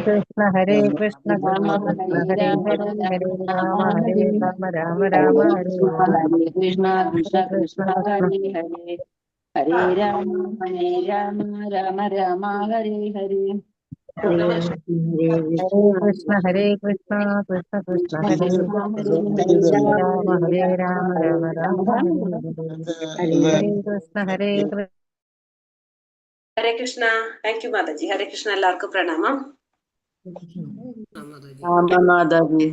Hare Krishna, Krishna Krishna, Hare Hare, Hare Rama, Hare Rama, Rama Rama, Hare Hare. Hare Krishna, Krishna Hare Krishna, Krishna, Hare Hare, Hare Rama, Hare Rama, Rama Rama, Hare Hare. Hare Krishna, Hare Krishna, Krishna Krishna, Hare Hare, Hare Rama, Hare Rama, Rama Rama, Hare Hare. Hare Krishna, Hare Krishna. Hare Krishna. Thank you Mataji. Hare Krishna. എല്ലാവർക്കും പ്രണാമം. മാതാജി.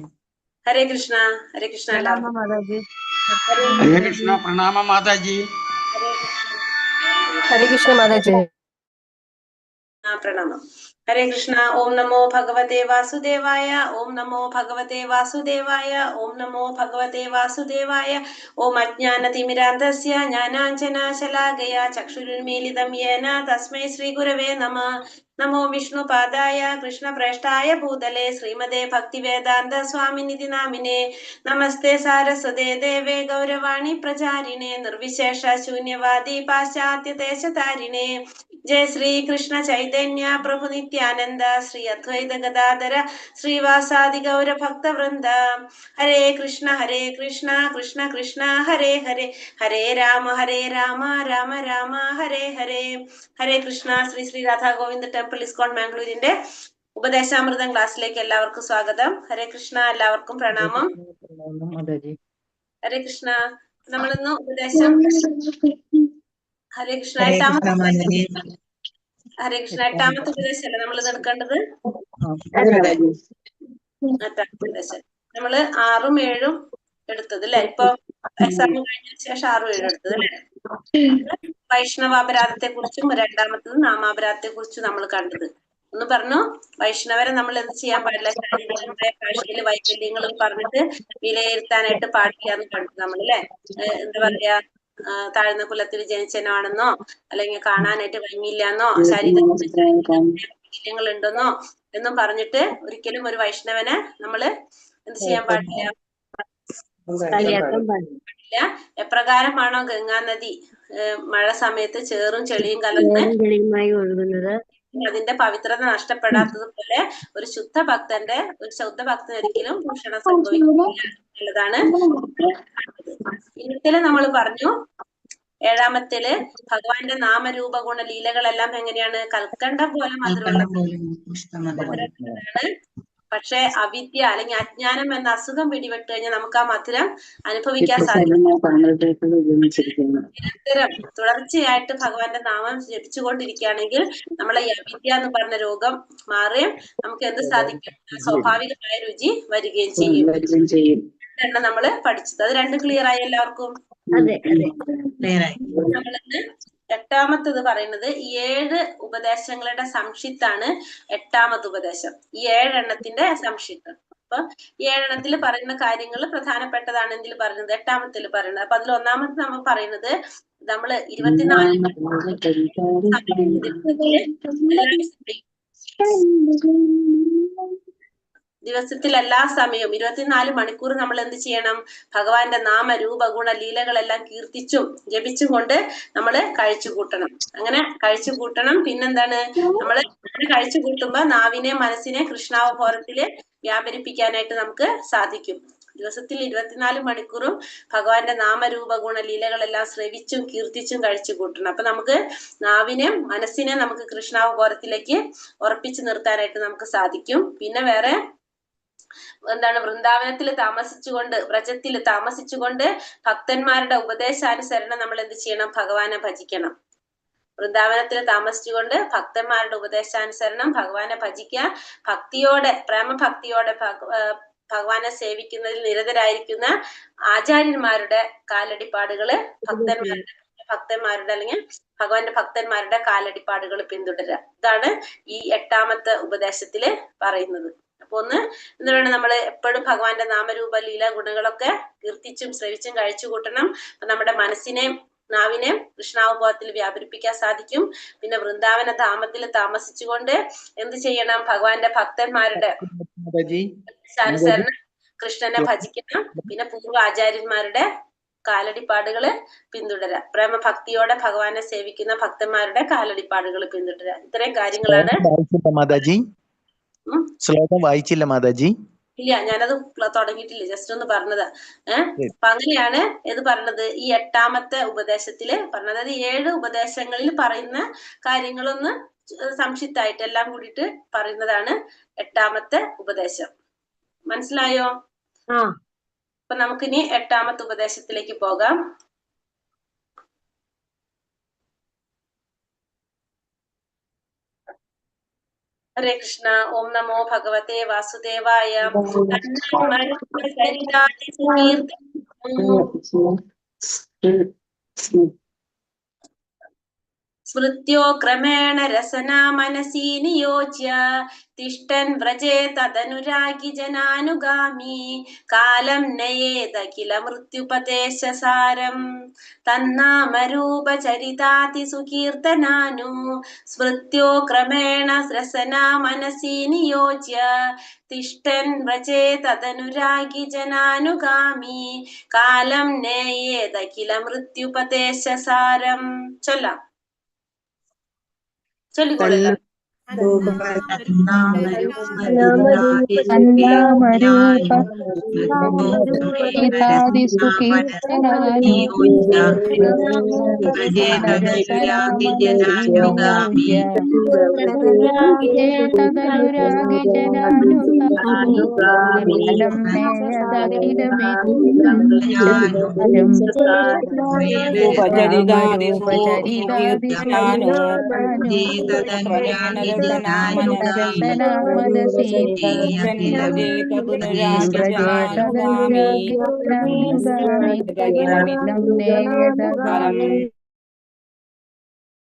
ഹരേ കൃഷ്ണ. ഹരേ കൃഷ്ണ. എല്ലാവർക്കും ഹരേ കൃഷ്ണ. പ്രണാമ മാതാജി. ഹരേ കൃഷ്ണ മാതാജി. പ്രണാമം. ഹരേ കൃഷ്ണ. ഓം നമോ ഭഗവതേ വാസുദേവായ. ഓം നമോ ഭഗവതേ വാസുദേവായ. ഓം നമോ ഭഗവതേ വാസുദേവായ. ഓം അജ്ഞാനതിമിരാന്ധസ്യ ജ്ഞാനാഞ്ജനാശലാകയ ചക്ഷുരുന്മീലിതം യേന തസ്മൈ ശ്രീ ഗുരവേ നമഃ. നമോ വിഷ്ണുപാദായ കൃഷ്ണപ്രേഷ്ഠായ ഭൂതലേ ശ്രീമതേ ഭക്തിവേദാന്ത സ്വാമിനിധി നാമിനെ. നമസ്തേ സാരസ്വതേ ദേവേ ഗൗരവാണി പ്രചാരിണേ നിർവിശേഷ ശൂന്യവാദി പാശ്ചാത്യ ദേശതാരിണേ. ജയ ശ്രീ കൃഷ്ണ ചൈതന്യ പ്രഭു നിത്യാനന്ദ ശ്രീ അദ്വൈത ഗദാധര ശ്രീവാസാദി ഗൗര ഭക്തവൃന്ദ. ഹരേ കൃഷ്ണ കൃഷ്ണ കൃഷ്ണ ഹരേ ഹരേ, ഹരേ രാമ രാമ രാമ ഹരേ ഹരേ. ഹരേ കൃഷ്ണ. ശ്രീ ശ്രീ രാധാ ഗോവിന്ദ ടെമ്പിൾ ഇസ്കോൺ മാംഗ്ലൂരിന്റെ ഉപദേശാമൃതം ക്ലാസ്സിലേക്ക് എല്ലാവർക്കും സ്വാഗതം. ഹരേ കൃഷ്ണ. എല്ലാവർക്കും പ്രണാമം. ഹരേ കൃഷ്ണ. നമ്മളിന്ന് ഉപദേശം ഹരേ കൃഷ്ണ എട്ടാമത്തെ ഉപദേശമല്ലേ നമ്മൾ ഇത് എടുക്കേണ്ടത്? ഉപദേശം നമ്മള് 6ഉം 7ഉം എടുത്തത് അല്ലെ? ഇപ്പൊ എക്സാം കഴിഞ്ഞതിന് ശേഷം 6ഉം 7ഉം എടുത്തത് അല്ലെ? വൈഷ്ണവാപരാധത്തെ കുറിച്ചും രണ്ടാമത്തത് നാമാപരാധത്തെ കുറിച്ചും നമ്മൾ കണ്ടത്. ഒന്ന് പറഞ്ഞു, വൈഷ്ണവരെ നമ്മൾ എന്ത് ചെയ്യാൻ പാടില്ല, ശാരീരികമായ ഭാഷയില് വൈകല്യങ്ങളും പറഞ്ഞിട്ട് വിലയിരുത്താനായിട്ട് പാടില്ല എന്ന് കണ്ടു നമ്മൾ അല്ലെ? എന്താ പറയാ, താഴ്ന്ന കുലത്തിൽ ജനിച്ചനാണെന്നോ അല്ലെങ്കിൽ കാണാനായിട്ട് ഭംഗിയില്ലെന്നോ ശാരീരിക ഉണ്ടെന്നോ എന്നും പറഞ്ഞിട്ട് ഒരിക്കലും ഒരു വൈഷ്ണവനെ നമ്മള് എന്ത് ചെയ്യാൻ പാടില്ല. എപ്രകാരമാണോ ഗംഗാ നദി മഴ സമയത്ത് ചേറും ചെളിയും കലർന്ന് ഒഴുകുന്നത്, അതിന്റെ പവിത്രത നഷ്ടപ്പെടാത്തതുപോലെ ഒരു ശുദ്ധ ഭക്തൻ ഒരിക്കലും ദൂഷണം സംഭവിക്കുന്നില്ല എന്നുള്ളതാണ്. ഇന്നത്തെ നമ്മൾ പറഞ്ഞു, 7ാമത്തേല് ഭഗവാന്റെ നാമരൂപ ഗുണ ലീലകളെല്ലാം എങ്ങനെയാണ്? കൽക്കണ്ടം പോലെ മധുരമുള്ളതാണ്. പക്ഷെ അവിദ്യ അല്ലെങ്കിൽ അജ്ഞാനം എന്ന അസുഖം പിടിപെട്ട് കഴിഞ്ഞാൽ നമുക്ക് ആ മധുരം അനുഭവിക്കാൻ സാധിക്കും. നിരന്തരം തുടർച്ചയായിട്ട് ഭഗവാന്റെ നാമം ജപിച്ചുകൊണ്ടിരിക്കുകയാണെങ്കിൽ നമ്മളെ ഈ അവിദ്യ എന്ന് പറഞ്ഞ രോഗം മാറുകയും നമുക്ക് എന്ത് സാധിക്കും? സ്വാഭാവികമായ രുചി വരികയും ചെയ്യും. രണ്ടെണ്ണം നമ്മള് പഠിച്ചത്. അത് രണ്ടും ക്ലിയർ ആയി എല്ലാവർക്കും? നമ്മളിന്ന് 8ാമത്തത് പറയുന്നത് 7 ഉപദേശങ്ങളുടെ സംക്ഷിപ്താണ് 8ാമത്തെ ഉപദേശം. ഈ 7 എണ്ണത്തിന്റെ സംക്ഷിപ്തം. അപ്പൊ 7 എണ്ണത്തിൽ പറയുന്ന കാര്യങ്ങൾ പ്രധാനപ്പെട്ടതാണ് ഇതിൽ പറയുന്നത്, 8ാമത്തിൽ പറയുന്നത്. അപ്പൊ അതിൽ 1ാമത്തെ നമ്മൾ പറയുന്നത്, നമ്മള് 24 ദിവസത്തിൽ എല്ലാ സമയവും 24 മണിക്കൂർ നമ്മൾ എന്ത് ചെയ്യണം? ഭഗവാന്റെ നാമ രൂപ ഗുണ ലീലകളെല്ലാം കീർത്തിച്ചും ജപിച്ചും കൊണ്ട് നമ്മള് കഴിച്ചു കൂട്ടണം. അങ്ങനെ കഴിച്ചു കൂട്ടണം. പിന്നെന്താണ്, നമ്മള് കഴിച്ചു കൂട്ടുമ്പോ നാവിനെ മനസ്സിനെ കൃഷ്ണാവബോധത്തില് വ്യാപരിപ്പിക്കാനായിട്ട് നമുക്ക് സാധിക്കും. ദിവസത്തിൽ 24 മണിക്കൂറും ഭഗവാന്റെ നാമരൂപ ഗുണ ലീലകളെല്ലാം ശ്രവിച്ചും കീർത്തിച്ചും കഴിച്ചു കൂട്ടണം. അപ്പൊ നമുക്ക് നാവിനെയും മനസ്സിനെ നമുക്ക് കൃഷ്ണാവബോധത്തിലേക്ക് ഉറപ്പിച്ചു നിർത്താനായിട്ട് നമുക്ക് സാധിക്കും. പിന്നെ വേറെ എന്താണ്, വൃന്ദാവനത്തിൽ താമസിച്ചുകൊണ്ട്, വ്രജത്തിൽ താമസിച്ചുകൊണ്ട് ഭക്തന്മാരുടെ ഉപദേശാനുസരണം നമ്മൾ എന്ത് ചെയ്യണം? ഭഗവാനെ ഭജിക്കണം. വൃന്ദാവനത്തിൽ താമസിച്ചുകൊണ്ട് ഭക്തന്മാരുടെ ഉപദേശാനുസരണം ഭഗവാനെ ഭജിക്കുക. ഭക്തിയോടെ, പ്രേമഭക്തിയോടെ ഭഗവാനെ സേവിക്കുന്നതിൽ നിരതരായിരിക്കുന്ന ആചാര്യന്മാരുടെ കാലടിപ്പാടുകള് ഭക്തന്മാരുടെ അല്ലെങ്കിൽ ഭഗവാന്റെ ഭക്തന്മാരുടെ കാലടിപ്പാടുകൾ പിന്തുടരുക. ഇതാണ് ഈ 8ാമത്തെ ഉപദേശത്തില് പറയുന്നത്. അപ്പൊ എന്താണ്, നമ്മൾ എപ്പോഴും ഭഗവാന്റെ നാമരൂപ ലീല ഗുണങ്ങളൊക്കെ കീർത്തിച്ചും ശ്രവിച്ചും കഴിച്ചു കൂട്ടണം. അപ്പൊ നമ്മുടെ മനസ്സിനെയും നാവിനെയും കൃഷ്ണാവബോധത്തിൽ വ്യാപരിപ്പിക്കാൻ സാധിക്കും. പിന്നെ വൃന്ദാവന ധാമത്തിൽ താമസിച്ചുകൊണ്ട് എന്ത് ചെയ്യണം? ഭഗവാന്റെ ഭക്തന്മാരുടെ അനുസരണം കൃഷ്ണനെ ഭജിക്കണം. പിന്നെ പൂർവ്വ ആചാര്യന്മാരുടെ കാലടിപ്പാടുകള് പിന്തുടരുക. പ്രേമഭക്തിയോടെ ഭഗവാനെ സേവിക്കുന്ന ഭക്തന്മാരുടെ കാലടിപ്പാടുകൾ പിന്തുടരുക. ഇത്രയും കാര്യങ്ങളാണ്. ശ്ലോകം വായിച്ചില്ല മാതാജി. ഇല്ല, ഞാനത് തുടങ്ങിയിട്ടില്ല, ജസ്റ്റ് ഒന്ന് പറഞ്ഞതാ. അപ്പൊ അങ്ങനെയാണ് ഇത് പറഞ്ഞത്. ഈ 8ാമത്തെ ഉപദേശത്തില് പറഞ്ഞത്, അതായത് 7 ഉപദേശങ്ങളിൽ പറയുന്ന കാര്യങ്ങളൊന്ന് സംക്ഷിപ്തമായിട്ട് എല്ലാം കൂടിയിട്ട് പറയുന്നതാണ് 8ാമത്തെ ഉപദേശം. മനസ്സിലായോ? അപ്പൊ നമുക്കിനി 8ാമത്തെ ഉപദേശത്തിലേക്ക് പോകാം. ഹരേ കൃഷ്ണ. ഓം നമോ ഭഗവതേ വാസുദേവായ. സ്മൃത്യോ ക്രമേണ രസനാ മനസി നിയോജ്യ തിഷ്ടൻ വ്രജേ തദനുരാഗി ജനാനുഗാമി കാലം നയേതഖില മൃത്യുപദേശസാരം തന്നാമരൂപചരിതാതി സുകീർത്തനാനു സ്മൃത്യോ ക്രമേണ രസനാ മനസി നിയോജ്യ തിഷ്ടൻ വ്രജേ തദനുരാഗി ജനാനുഗാമി കാലം നയേതഖില മൃത്യുപദേശസാരം. ചൊല്ലാം, ചൊല്ലിക്കോളല്ലോ.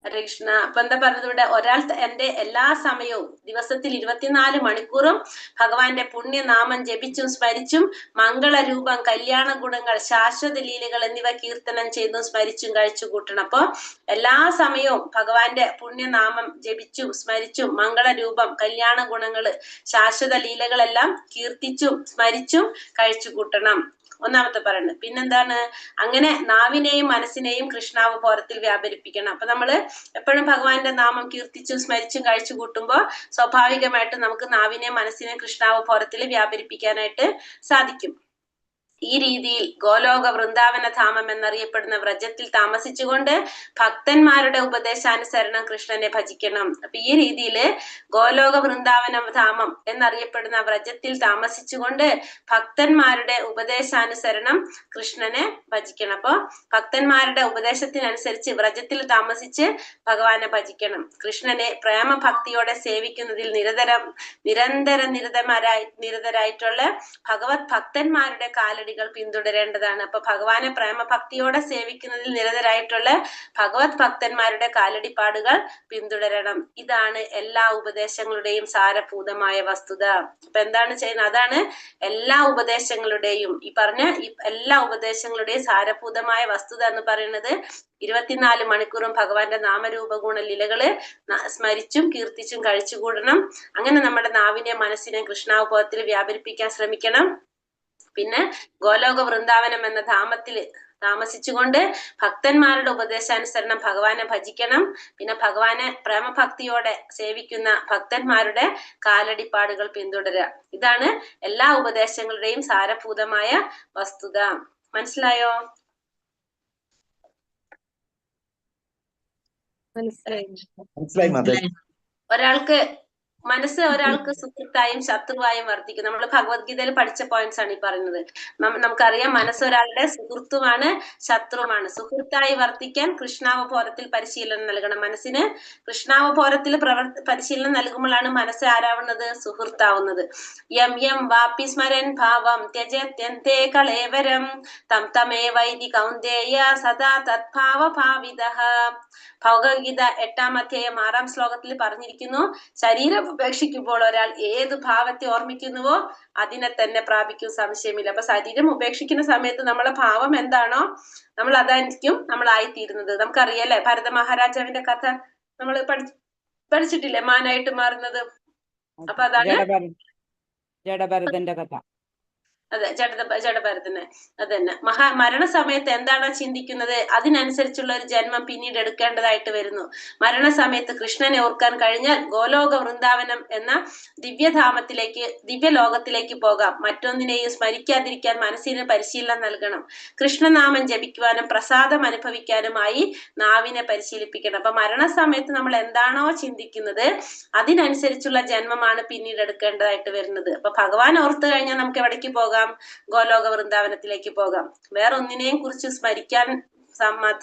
ഹരേ കൃഷ്ണ. അപ്പൊ എന്താ പറഞ്ഞത് ഇവിടെ? ഒരാൾ എന്റെ എല്ലാ സമയവും ദിവസത്തിൽ 24 മണിക്കൂറും ഭഗവാന്റെ പുണ്യനാമം ജപിച്ചും സ്മരിച്ചും മംഗളരൂപം, കല്യാണ ഗുണങ്ങൾ, ശാശ്വത ലീലകൾ എന്നിവ കീർത്തനം ചെയ്തും സ്മരിച്ചും കഴിച്ചു കൂട്ടണം. അപ്പൊ എല്ലാ സമയവും ഭഗവാന്റെ പുണ്യനാമം ജപിച്ചും സ്മരിച്ചും മംഗളരൂപം, കല്യാണ ഗുണങ്ങള്, ശാശ്വത ലീലകളെല്ലാം കീർത്തിച്ചും സ്മരിച്ചും കഴിച്ചു കൂട്ടണം. ഒന്നാമത്തെ പറയുന്നത്. പിന്നെന്താണ്? അങ്ങനെ നാവിനെയും മനസ്സിനെയും കൃഷ്ണാവബോധത്തിൽ വ്യാപരിപ്പിക്കണം. അപ്പൊ നമ്മള് എപ്പോഴും ഭഗവാന്റെ നാമം കീർത്തിച്ചും സ്മരിച്ചും കഴിച്ചു കൂട്ടുമ്പോ സ്വാഭാവികമായിട്ടും നമുക്ക് നാവിനെയും മനസ്സിനെയും കൃഷ്ണാവബോധത്തിൽ വ്യാപരിപ്പിക്കാനായിട്ട് സാധിക്കും. ഈ രീതിയിൽ ഗോലോക വൃന്ദാവന ധാമം എന്നറിയപ്പെടുന്ന വ്രജത്തിൽ താമസിച്ചുകൊണ്ട് ഭക്തന്മാരുടെ ഉപദേശാനുസരണം കൃഷ്ണനെ ഭജിക്കണം. അപ്പൊ ഈ രീതിയില് ഗോലോക വൃന്ദാവന ധാമം എന്നറിയപ്പെടുന്ന വ്രജത്തിൽ താമസിച്ചുകൊണ്ട് ഭക്തന്മാരുടെ ഉപദേശാനുസരണം കൃഷ്ണനെ ഭജിക്കണം. അപ്പൊ ഭക്തന്മാരുടെ ഉപദേശത്തിനനുസരിച്ച് വ്രജത്തിൽ താമസിച്ച് ഭഗവാനെ ഭജിക്കണം. കൃഷ്ണനെ പ്രേമഭക്തിയോടെ സേവിക്കുന്നതിൽ നിരതരായിട്ടുള്ള ഭഗവത് ഭക്തന്മാരുടെ കാലടികൾ പിന്തുടരേണ്ടതാണ്. അപ്പൊ ഭഗവാനെ പ്രേമഭക്തിയോടെ സേവിക്കുന്നതിൽ നിരതരായിട്ടുള്ള ഭഗവത് ഭക്തന്മാരുടെ കാലടിപ്പാടുകൾ പിന്തുടരണം. ഇതാണ് എല്ലാ ഉപദേശങ്ങളുടെയും സാരഭൂതമായ വസ്തുത. അപ്പൊ എന്താണ് ചെയ്യുന്നത്? അതാണ് എല്ലാ ഉപദേശങ്ങളുടെയും, ഈ പറഞ്ഞ എല്ലാ ഉപദേശങ്ങളുടെയും സാരഭൂതമായ വസ്തുത എന്ന് പറയുന്നത് 24 മണിക്കൂറും ഭഗവാന്റെ നാമരൂപ ഗുണ ലീലകള് സ്മരിച്ചും കീർത്തിച്ചും കഴിച്ചുകൂടണം. അങ്ങനെ നമ്മുടെ നാവിനെ മനസ്സിനെ കൃഷ്ണാവബോധത്തിൽ വ്യാപരിപ്പിക്കാൻ ശ്രമിക്കണം. പിന്നെ ഗോലോക വൃന്ദാവനം എന്ന ധാമത്തില് താമസിച്ചുകൊണ്ട് ഭക്തന്മാരുടെ ഉപദേശാനുസരണം ഭഗവാനെ ഭജിക്കണം. പിന്നെ ഭഗവാനെ പ്രേമഭക്തിയോടെ സേവിക്കുന്ന ഭക്തന്മാരുടെ കാലടിപ്പാടുകൾ പിന്തുടരുക. ഇതാണ് എല്ലാ ഉപദേശങ്ങളുടെയും സാരഭൂതമായ വസ്തുത. മനസ്സിലായോ? ഒരാൾക്ക് സുഹൃത്തായും ശത്രുവായും വർദ്ധിക്കും. നമ്മൾ ഭഗവത്ഗീതയിൽ പഠിച്ച പോയിന്റ്സ് ആണ് ഈ പറയുന്നത്. നമുക്കറിയാം, മനസ്സ് ഒരാളുടെ സുഹൃത്തുമാണ് ശത്രുവാണ്. സുഹൃത്തായി വർദ്ധിക്കാൻ കൃഷ്ണാവബോധത്തിൽ പരിശീലനം നൽകണം. മനസ്സിന് കൃഷ്ണാവബോധത്തിൽ പരിശീലനം നൽകുമ്പോഴാണ് മനസ്സ് ആരാവുന്നത്? സുഹൃത്താവുന്നത്. യം യം വാപി സ്മരൻ ഭാവം ത്യജത്യന്തേ കളേവരം തം തമേ വൈദി കൗന്ദേയ സദാ തദ്ഭാവ ഭാവിതഃ. ഭഗവത്ഗീത 8ാം അധ്യായം 6ാം ശ്ലോകത്തിൽ പറഞ്ഞിരിക്കുന്നു, ശരീരം ഉപേക്ഷിക്കുമ്പോൾ ഒരാൾ ഏത് ഭാവത്തെ ഓർമ്മിക്കുന്നുവോ അതിനെ തന്നെ പ്രാപിക്കും, സംശയമില്ല. അപ്പൊ ശരീരം ഉപേക്ഷിക്കുന്ന സമയത്ത് നമ്മളെ ഭാവം എന്താണോ നമ്മൾ അതായിരിക്കും നമ്മളായിത്തീരുന്നത്. നമുക്കറിയാലേ ഭരത മഹാരാജാവിന്റെ കഥ നമ്മൾ പഠിച്ചിട്ടില്ലേ? മാനായിട്ട് മാറുന്നത്. അപ്പൊ അതാണ് ജഡഭരതന്റെ കഥ. അതെ, ജഡഭരതന് അത് തന്നെ. മരണസമയത്ത് എന്താണോ ചിന്തിക്കുന്നത് അതിനനുസരിച്ചുള്ള ഒരു ജന്മം പിന്നീട് എടുക്കേണ്ടതായിട്ട് വരുന്നു. മരണസമയത്ത് കൃഷ്ണനെ ഓർക്കാൻ കഴിഞ്ഞാൽ ഗോലോക വൃന്ദാവനം എന്ന ദിവ്യലോകത്തിലേക്ക് പോകാം. മറ്റൊന്നിനെയും സ്മരിക്കാതിരിക്കാൻ മനസ്സിന് പരിശീലനം നൽകണം. കൃഷ്ണനാമം ജപിക്കുവാനും പ്രസാദം അനുഭവിക്കാനുമായി നാവിനെ പരിശീലിപ്പിക്കണം. അപ്പൊ മരണസമയത്ത് നമ്മൾ എന്താണോ ചിന്തിക്കുന്നത് അതിനനുസരിച്ചുള്ള ജന്മമാണ് പിന്നീട് എടുക്കേണ്ടതായിട്ട് വരുന്നത്. അപ്പൊ ഭഗവാൻ ഓർത്തു കഴിഞ്ഞാൽ നമുക്ക് എവിടേക്ക് പോകാം? ഗോലോക വൃന്ദാവനത്തിലേക്ക് പോകാം. വേറെ ഒന്നിനെയും കുറിച്ച് സ്മരിക്കാൻ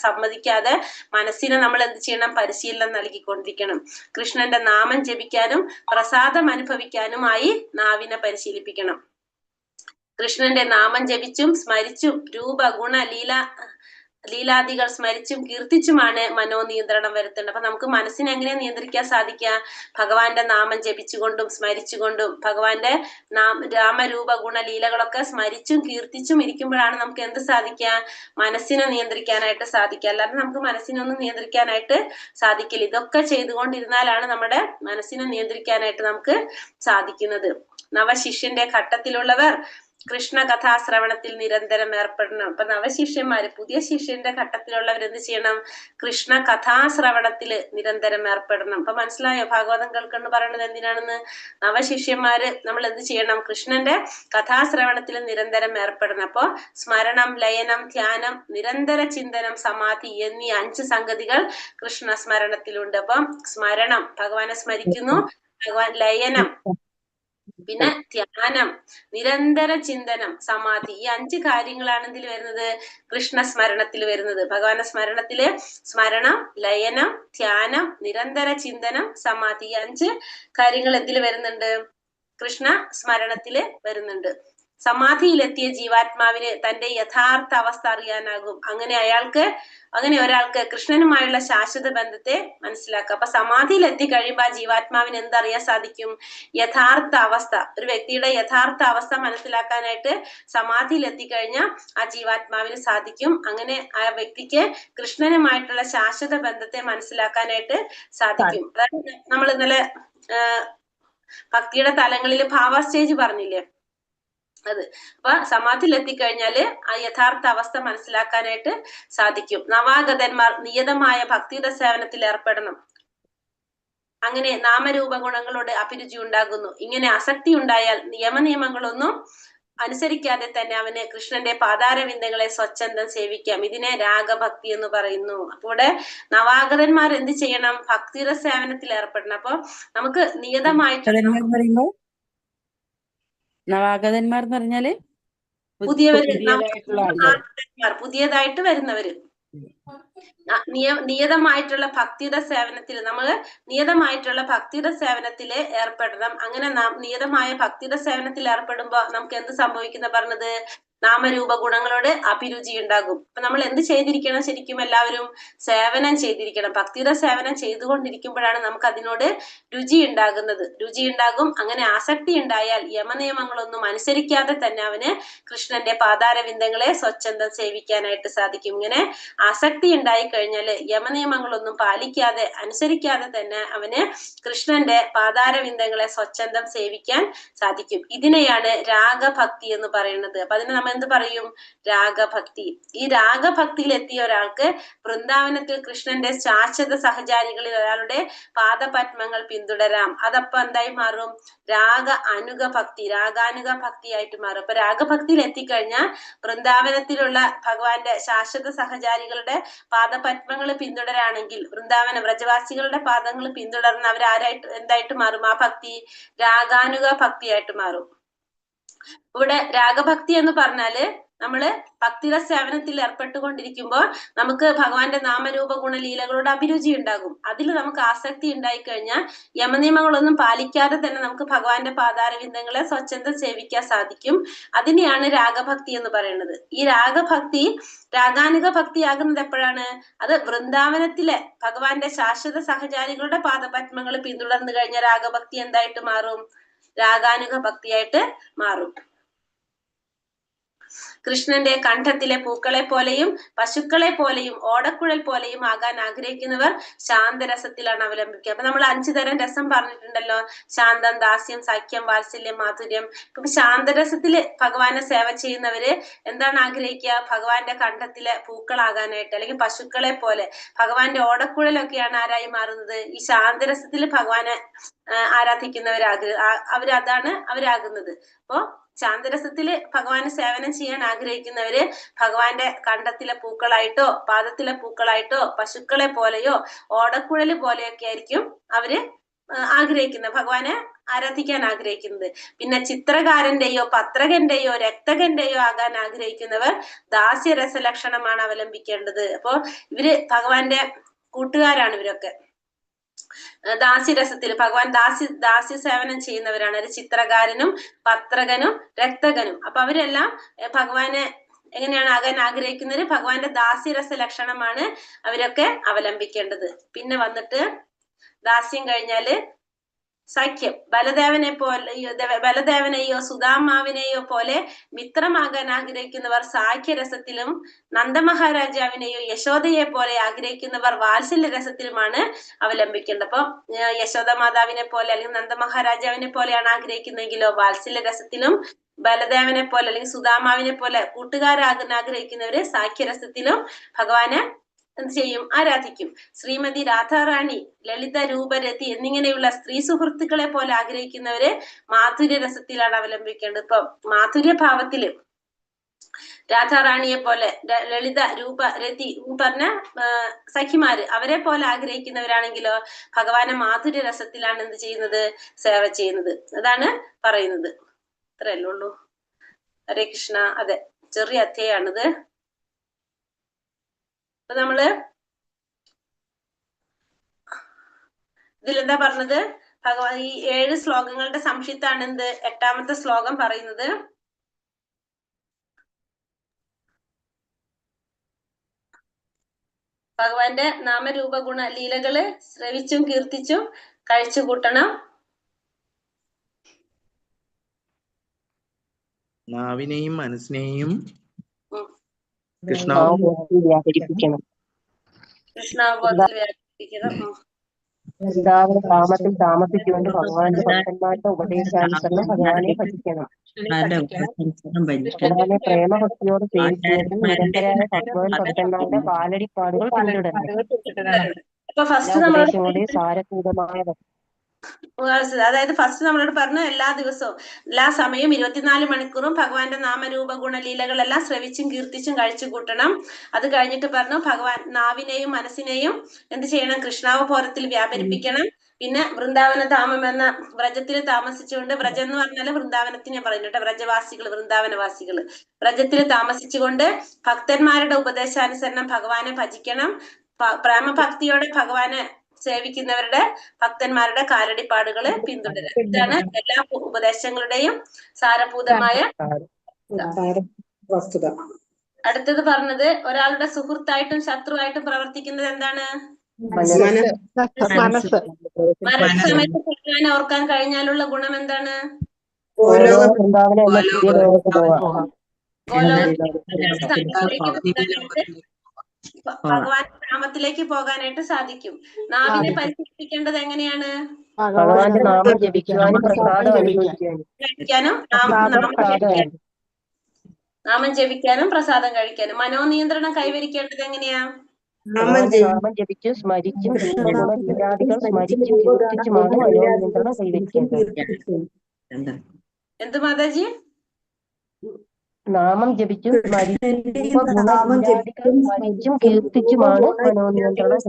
സമ്മതിക്കാതെ മനസ്സിനെ നമ്മൾ എന്ത് ചെയ്യണം? പരിശീലനം നൽകിക്കൊണ്ടിരിക്കണം. കൃഷ്ണന്റെ നാമം ജപിക്കാനും പ്രസാദം അനുഭവിക്കാനുമായി നാവിനെ പരിശീലിപ്പിക്കണം. കൃഷ്ണന്റെ നാമം ജപിച്ചും സ്മരിച്ചും രൂപ ഗുണ ലീലാദികൾ സ്മരിച്ചും കീർത്തിച്ചുമാണ് മനോനിയന്ത്രണം വരുത്തേണ്ടത്. അപ്പൊ നമുക്ക് മനസ്സിനെ എങ്ങനെ നിയന്ത്രിക്കാൻ സാധിക്കുക? ഭഗവാന്റെ നാമം ജപിച്ചുകൊണ്ടും സ്മരിച്ചുകൊണ്ടും ഭഗവാന്റെ രാമരൂപ ഗുണ ലീലകളൊക്കെ സ്മരിച്ചും കീർത്തിച്ചും ഇരിക്കുമ്പോഴാണ് നമുക്ക് എന്ത് സാധിക്കുക? മനസ്സിനെ നിയന്ത്രിക്കാനായിട്ട് സാധിക്കുക. അല്ലാതെ നമുക്ക് മനസ്സിനൊന്നും നിയന്ത്രിക്കാനായിട്ട് സാധിക്കില്ല. ഇതൊക്കെ ചെയ്തുകൊണ്ടിരുന്നാലാണ് നമ്മുടെ മനസ്സിനെ നിയന്ത്രിക്കാനായിട്ട് നമുക്ക് സാധിക്കുന്നത്. നവശിഷ്യന്റെ ഘട്ടത്തിലുള്ളവർ കൃഷ്ണ കഥാശ്രവണത്തിൽ നിരന്തരം ഏർപ്പെടണം. അപ്പൊ നവശിഷ്യന്മാര്, പുതിയ ശിഷ്യന്റെ ഘട്ടത്തിലുള്ളവർ എന്ത് ചെയ്യണം? കൃഷ്ണ കഥാശ്രവണത്തിൽ നിരന്തരം ഏർപ്പെടണം. അപ്പൊ മനസ്സിലായോ ഭാഗവതം കേൾക്കുന്നു പറയുന്നത് എന്തിനാണെന്ന്? നവശിഷ്യന്മാര് നമ്മൾ എന്ത് ചെയ്യണം? കൃഷ്ണന്റെ കഥാശ്രവണത്തിൽ നിരന്തരം ഏർപ്പെടണം. അപ്പൊ സ്മരണം, ലയനം, ധ്യാനം, നിരന്തര ചിന്തനം, സമാധി എന്നീ 5 സംഗതികൾ കൃഷ്ണ സ്മരണത്തിലുണ്ട്. അപ്പം സ്മരണം, ഭഗവാനെ സ്മരിക്കുന്നു. ഭഗവാൻ ലയനം, പിന്നെ ധ്യാനം, നിരന്തര ചിന്തനം, സമാധി, ഈ 5 കാര്യങ്ങളാണ് ഇതിൽ വരുന്നത്? കൃഷ്ണ സ്മരണത്തിൽ വരുന്നത്. ഭഗവാന്റെ സ്മരണത്തില് സ്മരണം, ലയനം, ധ്യാനം, നിരന്തര ചിന്തനം, സമാധി, ഈ 5 കാര്യങ്ങൾ എന്തിൽ വരുന്നുണ്ട്? കൃഷ്ണ സ്മരണത്തില് വരുന്നുണ്ട്. സമാധിയിലെത്തിയ ജീവാത്മാവിന് തന്റെ യഥാർത്ഥ അവസ്ഥ അറിയാനാകും. അങ്ങനെ ഒരാൾക്ക് കൃഷ്ണനുമായുള്ള ശാശ്വത ബന്ധത്തെ മനസ്സിലാക്കാം. അപ്പൊ സമാധിയിൽ എത്തിക്കഴിയുമ്പോൾ ആ ജീവാത്മാവിന് എന്തറിയാൻ സാധിക്കും? യഥാർത്ഥ അവസ്ഥ. ഒരു വ്യക്തിയുടെ യഥാർത്ഥ അവസ്ഥ മനസ്സിലാക്കാനായിട്ട് സമാധിയിൽ എത്തിക്കഴിഞ്ഞാൽ ആ ജീവാത്മാവിന് സാധിക്കും. അങ്ങനെ ആ വ്യക്തിക്ക് കൃഷ്ണനുമായിട്ടുള്ള ശാശ്വത ബന്ധത്തെ മനസ്സിലാക്കാനായിട്ട് സാധിക്കും. അതായത് നമ്മൾ ഇന്നലെ ഭക്തിയുടെ തലങ്ങളിൽ ഭാവ സ്റ്റേജ് പറഞ്ഞില്ലേ, അത്. അപ്പൊ സമാധിയിൽ എത്തിക്കഴിഞ്ഞാല് ആ യഥാർത്ഥ അവസ്ഥ മനസ്സിലാക്കാനായിട്ട് സാധിക്കും. നവാഗതന്മാർ നിയതമായ ഭക്തിയുടെ സേവനത്തിൽ ഏർപ്പെടണം. അങ്ങനെ നാമരൂപ ഗുണങ്ങളോട് അഭിരുചി ഉണ്ടാകുന്നു. ഇങ്ങനെ ആസക്തി ഉണ്ടായാൽ നിയമങ്ങളൊന്നും അനുസരിക്കാതെ തന്നെ അവന് കൃഷ്ണന്റെ പാതാരവിന്ദങ്ങളെ സ്വച്ഛന്തം സേവിക്കാം. ഇതിനെ രാഗഭക്തി എന്ന് പറയുന്നു. അപ്പൊ ഇവിടെ നവാഗതന്മാർ എന്ത് ചെയ്യണം? ഭക്തിയുടെ സേവനത്തിൽ ഏർപ്പെടണം. അപ്പൊ നമുക്ക് നിയതമായിട്ട് നവാഗതന്മാർ എന്ന് പറഞ്ഞാല് പുതിയതായിട്ട് വരുന്നവര് നിയതമായിട്ടുള്ള ഭക്തിയുടെ സേവനത്തിൽ നിയതമായിട്ടുള്ള ഭക്തിയുടെ സേവനത്തിൽ ഏർപ്പെടണം. അങ്ങനെ നിയതമായ ഭക്തിയുടെ സേവനത്തിൽ ഏർപ്പെടുമ്പോ നമുക്ക് എന്ത് സംഭവിക്കുന്ന പറഞ്ഞത്? നാമരൂപ ഗുണങ്ങളോട് അഭിരുചി ഉണ്ടാകും. അപ്പൊ നമ്മൾ എന്ത് ചെയ്തിരിക്കണം? ശരിക്കും എല്ലാവരും സേവനം ചെയ്തിരിക്കണം. ഭക്തിയുടെ സേവനം ചെയ്തുകൊണ്ടിരിക്കുമ്പോഴാണ് നമുക്ക് അതിനോട് രുചി ഉണ്ടാകും. അങ്ങനെ ആസക്തി ഉണ്ടായാൽ യമനിയമങ്ങളൊന്നും അനുസരിക്കാതെ തന്നെ അവന് കൃഷ്ണന്റെ പാതാരവിന്ദങ്ങളെ സ്വച്ഛന്തം സേവിക്കാനായിട്ട് സാധിക്കും. ഇങ്ങനെ ആസക്തി ഉണ്ടായി കഴിഞ്ഞാല് യമനിയമങ്ങളൊന്നും അനുസരിക്കാതെ തന്നെ അവന് കൃഷ്ണന്റെ പാതാരവിന്ദങ്ങളെ സ്വച്ഛന്തം സേവിക്കാൻ സാധിക്കും. ഇതിനെയാണ് രാഗഭക്തി എന്ന് പറയുന്നത്. അപ്പൊ അതിന് നമ്മൾ എന്ത് പറയും? രാഗഭക്തി. ഈ രാഗഭക്തിയിൽ എത്തിയ ഒരാൾക്ക് വൃന്ദാവനത്തിൽ കൃഷ്ണന്റെ ശാശ്വത സഹചാരികളിൽ ഒരാളുടെ പാദപത്മങ്ങൾ പിന്തുടരാം. അതപ്പോ എന്തായി മാറും? രാഗാനുഗ ഭക്തിയായിട്ട് മാറും. അപ്പൊ രാഗഭക്തിയിൽ എത്തിക്കഴിഞ്ഞാൽ വൃന്ദാവനത്തിലുള്ള ഭഗവാന്റെ ശാശ്വത സഹചാരികളുടെ പാദപത്മങ്ങൾ പിന്തുടരാണെങ്കിൽ, വ്രജവാസികളുടെ പാദങ്ങൾ പിന്തുടർന്ന് എന്തായിട്ട് മാറും? ആ ഭക്തി രാഗാനുഗ ഭക്തിയായിട്ട് മാറും. ഇവിടെ രാഗഭക്തി എന്ന് പറഞ്ഞാല് നമ്മള് ഭക്തിയുടെ സേവനത്തിൽ ഏർപ്പെട്ടുകൊണ്ടിരിക്കുമ്പോൾ നമുക്ക് ഭഗവാന്റെ നാമരൂപ ഗുണലീലകളോട് അഭിരുചി ഉണ്ടാകും. അതിൽ നമുക്ക് ആസക്തി ഉണ്ടായി കഴിഞ്ഞാൽ യമനിയമങ്ങളൊന്നും പാലിക്കാതെ തന്നെ നമുക്ക് ഭഗവാന്റെ പാതാരവിന്ദങ്ങളെ സ്വച്ഛന്തം സേവിക്കാൻ സാധിക്കും. അതിനെയാണ് രാഗഭക്തി എന്ന് പറയുന്നത്. ഈ രാഗഭക്തി രാഗാനുഗ ഭക്തിയാകുന്നത് എപ്പോഴാണ്? അത് വൃന്ദാവനത്തിലെ ഭഗവാന്റെ ശാശ്വത സഹചാരികളുടെ പാദപത്മങ്ങൾ പിന്തുടർന്നു കഴിഞ്ഞ രാഗഭക്തി എന്തായിട്ട് മാറും? രാഗാനുഗ ഭക്തിയായിട്ട് മാറും. കൃഷ്ണന്റെ കണ്ഠത്തിലെ പൂക്കളെ പോലെയും പശുക്കളെ പോലെയും ഓടക്കുഴൽ പോലെയും ആകാൻ ആഗ്രഹിക്കുന്നവർ ശാന്തരസത്തിലാണ് അവലംബിക്കുക. അപ്പൊ നമ്മൾ 5 തരം രസം പറഞ്ഞിട്ടുണ്ടല്ലോ. ശാന്തം, ദാസ്യം, സഖ്യം, വാത്സല്യം, മാധുര്യം. ഇപ്പൊ ശാന്തരസത്തില് ഭഗവാനെ സേവ ചെയ്യുന്നവര് എന്താണ് ആഗ്രഹിക്കുക? ഭഗവാന്റെ കണ്ഠത്തിലെ പൂക്കളാകാനായിട്ട്, അല്ലെങ്കിൽ പശുക്കളെ പോലെ. ഭഗവാന്റെ ഓടക്കുഴലൊക്കെയാണ് ആരായി മാറുന്നത്? ഈ ശാന്തരസത്തിൽ ഭഗവാനെ അവരതാണ് അവരാകുന്നത്. അപ്പോ ശാന്തരസത്തില് ഭഗവാന് സേവനം ചെയ്യാൻ ആഗ്രഹിക്കുന്നവര് ഭഗവാന്റെ കണ്ഠത്തിലെ പൂക്കളായിട്ടോ പാദത്തിലെ പൂക്കളായിട്ടോ പശുക്കളെ പോലെയോ ഓടക്കുഴല് പോലെയൊക്കെ ആയിരിക്കും അവര് ആഗ്രഹിക്കുന്നത്, ഭഗവാനെ ആരാധിക്കാൻ ആഗ്രഹിക്കുന്നത്. പിന്നെ ചിത്രകാരന്റെയോ പത്രകന്റെയോ രക്തകന്റെയോ ആകാൻ ആഗ്രഹിക്കുന്നവർ ദാസ്യരസ ലക്ഷണമാണ് അവലംബിക്കേണ്ടത്. അപ്പോ ഇവര് ഭഗവാന്റെ കൂട്ടുകാരാണ് ഇവരൊക്കെ. ദാസ്യരസത്തിൽ ഭഗവാൻ ദാസ്യ സേവനം ചെയ്യുന്നവരാണ്. ഒരു ചിത്രകാരനും പത്രകനും രക്തകനും. അപ്പൊ അവരെല്ലാം ഭഗവാനെ എങ്ങനെയാണ് ആകാൻ ആഗ്രഹിക്കുന്നത്? ഭഗവാന്റെ ദാസ്യരസ ലക്ഷണമാണ് അവരൊക്കെ അവലംബിക്കേണ്ടത്. പിന്നെ വന്നിട്ട് ദാസ്യം കഴിഞ്ഞാല് സഖ്യം. ബലദേവനെയോ സുദാമാവിനെയോ പോലെ മിത്രമാകാൻ ആഗ്രഹിക്കുന്നവർ സാഖ്യരസത്തിലും നന്ദമഹാരാജാവിനെയോ യശോദയെ പോലെ ആഗ്രഹിക്കുന്നവർ വാത്സല്യ രസത്തിലുമാണ് അവലംബിക്കേണ്ടത്. അപ്പൊ യശോദ മാതാവിനെ പോലെ അല്ലെങ്കിൽ നന്ദമഹാരാജാവിനെ പോലെയാണ് ആഗ്രഹിക്കുന്നതെങ്കിലോ വാത്സല്യ രസത്തിലും, ബലദേവനെ പോലെ അല്ലെങ്കിൽ സുദാമാവിനെ പോലെ കൂട്ടുകാരാകാൻ ആഗ്രഹിക്കുന്നവര് സാഖ്യരസത്തിലും ഭഗവാന് എന്ത് ചെയ്യും? ആരാധിക്കും. ശ്രീമതി രാധാറാണി, ലളിത, രൂപരതി എന്നിങ്ങനെയുള്ള സ്ത്രീ സുഹൃത്തുക്കളെ പോലെ ആഗ്രഹിക്കുന്നവര് മാധുര്യ രസത്തിലാണ് അവലംബിക്കേണ്ടത്. ഇപ്പൊ മാധുര്യഭാവത്തില് രാധാറാണിയെ പോലെ, ലളിത, രൂപ, രതി പറഞ്ഞ സഖിമാര് അവരെ പോലെ ആഗ്രഹിക്കുന്നവരാണെങ്കിലോ ഭഗവാനെ മാധുര്യ രസത്തിലാണ് എന്ത് ചെയ്യുന്നത്? സേവ ചെയ്യുന്നത്. അതാണ് പറയുന്നത്. അത്രയല്ലേ ഉള്ളൂ. ഹരേ കൃഷ്ണ. അതെ, ചെറിയ അധ്യായാണിത്. അപ്പൊ നമ്മള് ഇതിലെന്താ പറഞ്ഞത്? ഭഗവാൻ ഈ 7 ശ്ലോകങ്ങളുടെ സംക്ഷിപ്താണ് എന്ത് 8ാമത്തെ ശ്ലോകം പറയുന്നത്. ഭഗവാന്റെ നാമരൂപ ഗുണ ലീലകള് ശ്രവിച്ചും കീർത്തിച്ചും കഴിച്ചു കൂട്ടണം. നാവിനെയും മനസ്സിനെയും കൃഷ്ണാവബോധത്തിൽ വ്യാപരിപ്പിക്കണം. കൃഷ്ണാവബോധത്തിൽ വ്യാപിപ്പിക്കണം. വൃന്ദാവന ഗ്രാമത്തിൽ താമസിച്ചുകൊണ്ട് ഭഗവാന്റെ ഭക്തന്മാരുടെ ഉപദേശാനുസരണം ഭഗവാനെ ഭജിക്കണം. ഭഗവാനെ പ്രേമഭക്തിയോട് സേവിച്ചുകൊണ്ട് നിരന്തരായ ഭഗവാൻ ഭക്തന്മാരുടെ കാലടിപ്പാടുകൾ പിന്തുടരണം. അപ്പൊ ഫസ്റ്റ് നമ്മൾ ഉപദേശങ്ങളുടെ സാരഭൂതമായ അതായത് ഫസ്റ്റ് നമ്മളോട് പറഞ്ഞു എല്ലാ ദിവസവും എല്ലാ സമയവും 24 മണിക്കൂറും ഭഗവാന്റെ നാമരൂപ ഗുണലീലകളെല്ലാം ശ്രവിച്ചും കീർത്തിച്ചും കഴിച്ചു കൂട്ടണം. അത് കഴിഞ്ഞിട്ട് പറഞ്ഞു ഭഗവാൻ നാവിനെയും മനസ്സിനെയും എന്ത് ചെയ്യണം? കൃഷ്ണാവബോധത്തിൽ വ്യാപരിപ്പിക്കണം. പിന്നെ വൃന്ദാവന ധാമം എന്ന വ്രജത്തിൽ താമസിച്ചുകൊണ്ട്, വ്രജം എന്ന് പറഞ്ഞാല് വൃന്ദാവനത്തിനെ പറയുന്നുണ്ട്, വ്രജവാസികൾ, വൃന്ദാവനവാസികൾ. വ്രജത്തിൽ താമസിച്ചുകൊണ്ട് ഭക്തന്മാരുടെ ഉപദേശാനുസരണം ഭഗവാനെ ഭജിക്കണം. പ്രേമഭക്തിയോടെ ഭഗവാനെ സേവിക്കുന്നവരുടെ ഭക്തന്മാരുടെ കാലടിപ്പാടുകള് പിന്തുടരുക. ഇതാണ് എല്ലാ ഉപദേശങ്ങളുടെയും സാരഭൂതമായ വസ്തുത. അടുത്തത് പറഞ്ഞത് ഒരാളുടെ സുഹൃത്തായിട്ടും ശത്രുവായിട്ടും പ്രവർത്തിക്കുന്നത് എന്താണ്? മരണസമയത്ത് ഭഗവാനെ ഓർക്കാൻ കഴിഞ്ഞാലുള്ള ഗുണം എന്താണ്? ഭഗവാന്റെ നാമത്തിലേക്ക് പോകാനായിട്ട് സാധിക്കും. നാവിനെ പരിശീലിപ്പിക്കേണ്ടത് എങ്ങനെയാണ്? ഭഗവാന്റെ നാമം ജപിക്കാനും പ്രസാദം കഴിക്കാനും നാമം ജപിക്കാനും പ്രസാദം കഴിക്കാനും. മനോനിയന്ത്രണം കൈവരിക്കേണ്ടത് എങ്ങനെയാ? നാമം ജപിച്ചും സ്മരിച്ചും കൃഷ്ണഗുണലീലാദികൾ സ്മരിച്ചും കീർത്തിച്ചുമാണ് മനോനിയന്ത്രണം കൈവരിക്കേണ്ടത്. എന്ത് മാതാജി? നാമം ജപിച്ചും സ്മരിച്ചും കീർത്തിച്ചുമാണ് മനോനിയന്ത്രണം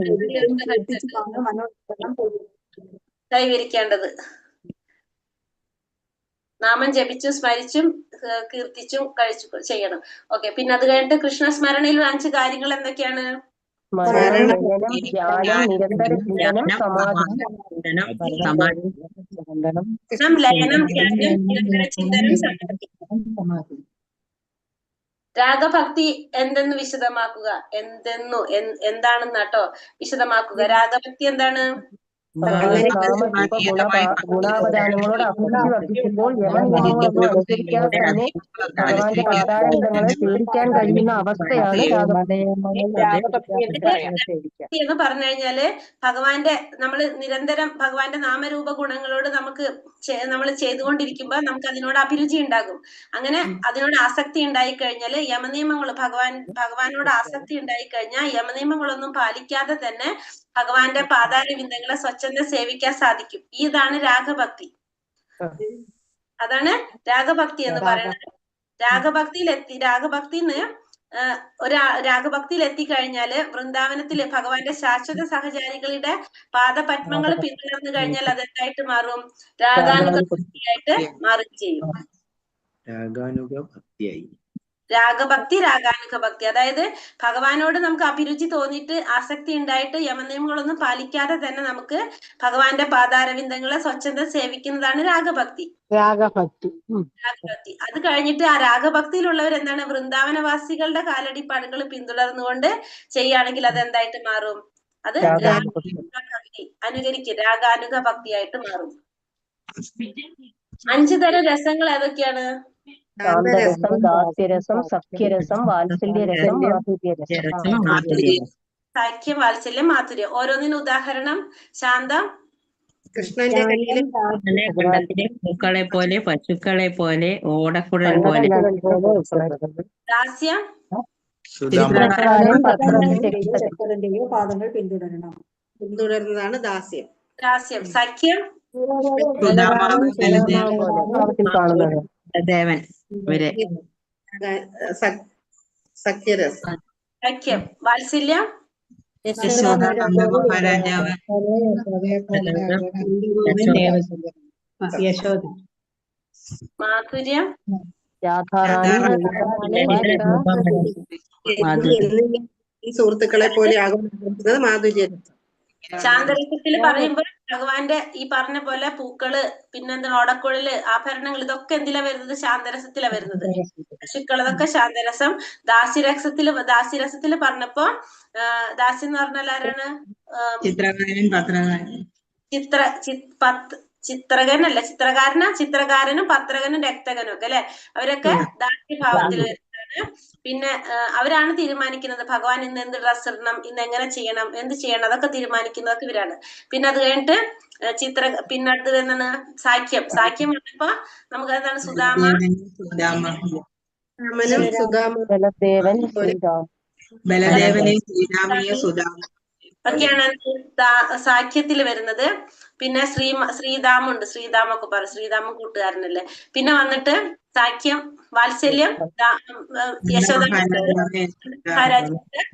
കൈവരിക്കേണ്ടത്. നാമം ജപിച്ചും സ്മരിച്ചും കീർത്തിച്ചും കഴിച്ചു ചെയ്യണം. ഓക്കെ. പിന്നെ അത് കഴിഞ്ഞിട്ട് കൃഷ്ണസ്മരണയിൽ 5 കാര്യങ്ങൾ എന്തൊക്കെയാണ്? ലയനം, ധ്യാനം, നിരന്തര ചിന്തനം, സമാധി. ലയനം, ധ്യാനം, നിരന്തര ചിന്തനം, സമാധി. രാഗഭക്തി എന്തെന്ന് വിശദമാക്കുക. എന്താണെന്ന് കേട്ടോ വിശദമാക്കുക. രാഗഭക്തി എന്താണ്? ഭഗവാന്റെ നാമരൂപ ഗുണാപദാനങ്ങളോട് അഭിരുചി വർദ്ധിക്കുമ്പോൾ യമനിയമങ്ങളൊന്നും അനുസരിക്കാതെ തന്നെ ഭഗവാന്റെ പാതാരവിന്ദങ്ങളെ സേവിക്കാൻ കഴിയുന്ന അവസ്ഥയാണ് രാഗഭക്തി എന്ന് പറയാം. എന്ന് പറഞ്ഞു കഴിഞ്ഞാല് ഭഗവാന്റെ നമ്മൾ നിരന്തരം ഭഗവാന്റെ നാമരൂപ ഗുണങ്ങളോട് നമ്മൾ ചെയ്തുകൊണ്ടിരിക്കുമ്പോ നമുക്ക് അതിനോട് അഭിരുചി ഉണ്ടാകും. അങ്ങനെ അതിനോട് ആസക്തി ഉണ്ടായി കഴിഞ്ഞാൽ യമനിയമങ്ങൾ ഭഗവാനോട് ആസക്തി ഉണ്ടായി കഴിഞ്ഞാൽ യമനിയമങ്ങളൊന്നും പാലിക്കാതെ തന്നെ ഭഗവാന്റെ പാതാരവിന്ദങ്ങളെ സ്വച്ഛന്ദം സേവിക്കാൻ സാധിക്കും. ഇതാണ് രാഗഭക്തി. അതാണ് രാഗഭക്തി എന്ന് പറയുന്നത്. രാഗഭക്തിയിൽ എത്തിക്കഴിഞ്ഞാല് വൃന്ദാവനത്തില് ഭഗവാന്റെ ശാശ്വത സഹചാരികളുടെ പാദപത്മങ്ങൾ പിന്തുടർന്നു കഴിഞ്ഞാൽ അതെന്തായിട്ട് മാറും? രാഗാനുഗ ഭക്തിയായിട്ട് മാറുകയും ചെയ്യും. രാഗഭക്തി, രാഗാനുഗ ഭക്തി, അതായത് ഭഗവാനോട് നമുക്ക് അഭിരുചി തോന്നിയിട്ട് ആസക്തി ഉണ്ടായിട്ട് യമനിയമങ്ങളൊന്നും പാലിക്കാതെ തന്നെ നമുക്ക് ഭഗവാന്റെ പാതാരവിന്ദങ്ങളെ സ്വച്ഛന്ദം സേവിക്കുന്നതാണ് രാഗഭക്തി. അത് കഴിഞ്ഞിട്ട് ആ രാഗഭക്തിയിലുള്ളവർ എന്താണ്? വൃന്ദാവനവാസികളുടെ കാലടിപ്പാടുകൾ പിന്തുടർന്നുകൊണ്ട് ചെയ്യുകയാണെങ്കിൽ അതെന്തായിട്ട് മാറും? അത് രാഗാനുഗ ഭക്തിയായിട്ട് മാറും. 5 തരം രസങ്ങൾ ഏതൊക്കെയാണ്? ശാന്തരസം, ദാസ്യരസം, സഖ്യരസം, വാത്സല്യരസം, മാധുര്യരസം. സാഖ്യം, വാത്സല്യം, മാധുര്യം. ഓരോന്നിനും ഉദാഹരണം. ശാന്തം, കൃഷ്ണന്റെ കയ്യിലെ പൂക്കളെ പോലെ, പശുക്കളെ പോലെ, ഓടക്കുഴൽ പോലെ. ദാസ്യം, പാദങ്ങൾ പിന്തുടരുന്നതാണ് ദാസ്യം. സഖ്യം, ദേവൻ ഇവരെ. സഖ്യരസം. സഖ്യം. വാത്സല്യം, മഹാരാജാവ്. മാധുര്യം, ഈ സുഹൃത്തുക്കളെ പോലെ ആകുന്നത് മാധുര്യരസം. ശാന്തരസത്തിൽ പറയുമ്പോൾ ഭഗവാന്റെ ഈ പറഞ്ഞ പോലെ പൂക്കള്, പിന്നെന്താ ഓടക്കുഴല്, ആഭരണങ്ങൾ, ഇതൊക്കെ എന്തിലാ വരുന്നത്? ശാന്തരസത്തിലാ വരുന്നത്. പശുക്കളതൊക്കെ ശാന്തരസം. ദാസ്യരസത്തില് പറഞ്ഞപ്പോ ദാസ്യം എന്ന് പറഞ്ഞാൽ ആരാണ്? ചിത്രകാരനും പത്രകനും രക്തകനും ഒക്കെ അല്ലെ, അവരൊക്കെ ദാസ്യഭാവത്തിൽ വരുന്നതാണ്. പിന്നെ അവരാണ് തീരുമാനിക്കുന്നത് ഭഗവാൻ ഇന്ന് എന്ത് ഡ്രസ് ഇടണം, ഇന്ന് എങ്ങനെ ചെയ്യണം, എന്ത് ചെയ്യണം, അതൊക്കെ തീരുമാനിക്കുന്നതൊക്കെ ഇവരാണ്. പിന്നെ അത് കഴിഞ്ഞിട്ട് പിന്നെ അടുത്തത് എന്താണ്? സാഖ്യം. സാഖ്യം പറഞ്ഞപ്പോ നമുക്ക് എന്താണ്? ഒക്കെയാണ് സാഖ്യത്തില് വരുന്നത്. പിന്നെ ശ്രീധാമുണ്ട്. ശ്രീധാമൊക്കെ പറയും. ശ്രീധാമൻ കൂട്ടുകാരനല്ലേ. പിന്നെ വന്നിട്ട് സാഖ്യം, വാത്സല്യം, യശോദ,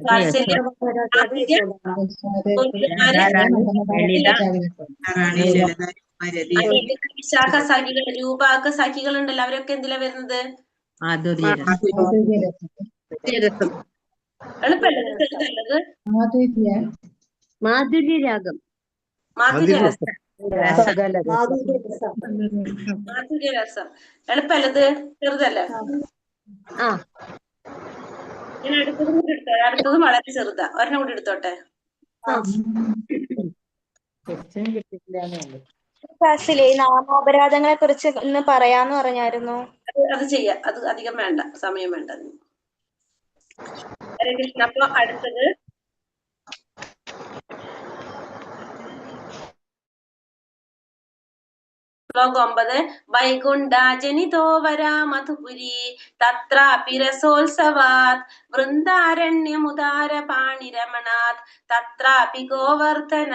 വാത്സല്യം, വിശാഖ സഖികൾ, രൂപാക്ക സഖികൾ ഉണ്ടല്ലോ, അവരൊക്കെ എന്തിലാ വരുന്നത്? എളുപ്പമല്ലത്. മാധുര്യരാഗം, മാധുര്യരസം. എളുപ്പല്ലത്, ചെറുതല്ലേ? ഞാൻ അടുത്തതും കൂടി എടുത്തോ. അടുത്തതും വളരെ ചെറുതാ. ഒരെണ്ണം കൂടി എടുത്തോട്ടെ. ക്ലാസ്സിലെ നാമോപരാധങ്ങളെ കുറിച്ച് ഇന്ന് പറയാന്ന് പറഞ്ഞായിരുന്നു. അത് ചെയ്യാം. അത് അധികം വേണ്ട, സമയം വേണ്ട. ഹരേ കൃഷ്ണ. അപ്പൊ അടുത്തത് ശ്ലോകം 9. വൈകുണ്ഠാജനിതോ വരാ മധുപുരി തത്രാപി രസോത്സവാത് വൃന്ദാരണ്യമുദാരപാണിരമണാത് തത്രാപി ഗോവർദ്ധന